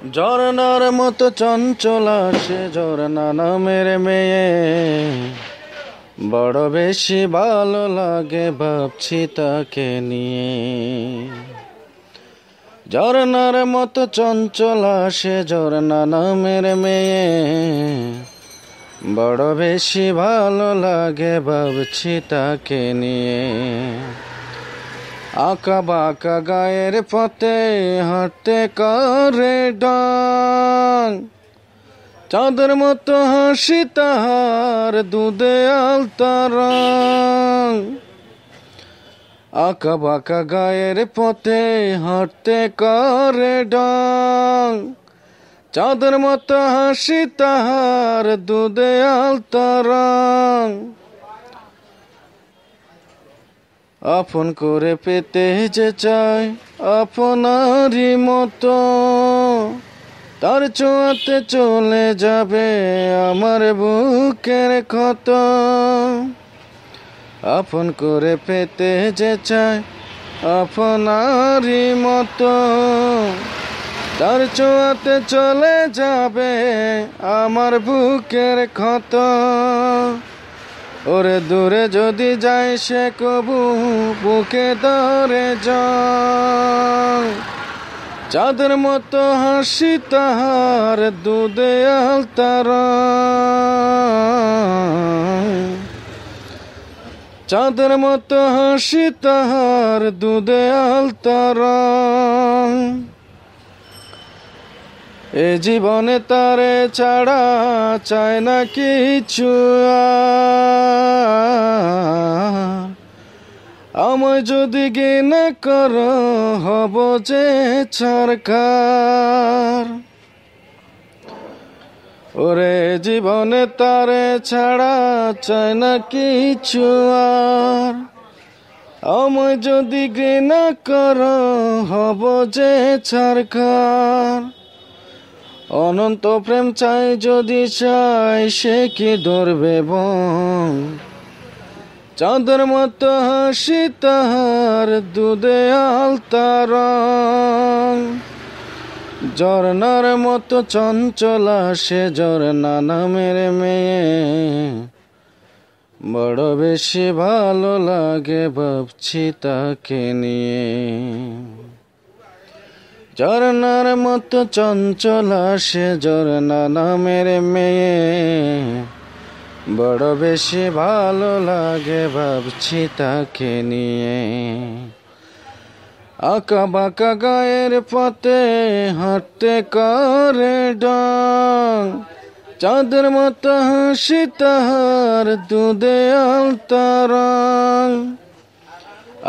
ঝরনার মতো চঞ্চলা সে ঝরনা নামের মেয়ে, বড় বেশি ভালো লাগে ভাবছি তাকে নিয়ে। ঝরনার মতো চঞ্চলা সে ঝরনা নামের মেয়ে, বড় বেশি ভালো লাগে ভাবছি তাকে নিয়ে। আঁকা বাঁকা গায়ের পথে হাঁটতে করে ডাং, চাঁদের মতো হাসি তাহার দুধে আলতা রং। আঁকা বাঁকা গায়ের পথে হাঁটতে করে ডাং, চাঁদের মতো হাসি তাহার দুধে আলতা রং। আপন করে পেতে যে চাই আপনারই মতো, তার ছোঁয়াতে চলে যাবে আমার বুকের ক্ষত। আপন করে পেতে যে চাই আপনারই মতো, তার ছোঁয়াতে চলে যাবে আমার বুকের ক্ষত। ওরে দূরে যদি যায় সে কবু বুকে ধরে যায়, চাঁদের মতো হাসি তাহার দুধে আলতা রং। চাঁদের মতো হাসি তাহার দুধে আলতা রং। এ জীবনে তারে ছাড়া চায় না কিছু আমায় যদি ঘৃণা করো হব যে ছারখার। ওরে জীবনে তারে ছাড়া চায় না কিছু আর, আমায় যদি ঘৃণা করো হব যে ছারখার। অনন্ত প্রেম চাই যদি চাই সে কি ধরবে বং, চাঁদের মতো হাসি তাহার দুধে আলতা রং। ঝরনার মতো চঞ্চলা সে ঝরনা নামের মেয়ে, বড় বেশি ভালো লাগে ভাবছি তাকে নিয়ে। ঝরনার মতো চঞ্চলা সে ঝরনা নামের মেয়ে, বড় বেশি ভালো লাগে ভাবছি তাকে নিয়ে। আঁকা বাঁকা গায়ের পথে হাঁটতে করে ডাং, চাঁদের মতো হাসি তাহার দুধে আলতা রং।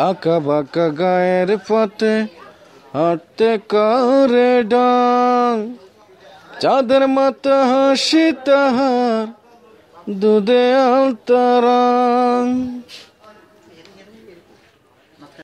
আঁকা বাঁকা গায়ের পথে হাঁটতে করে ডাং, চাঁদের মতো হাসি তাহার দুধে আলতা রং।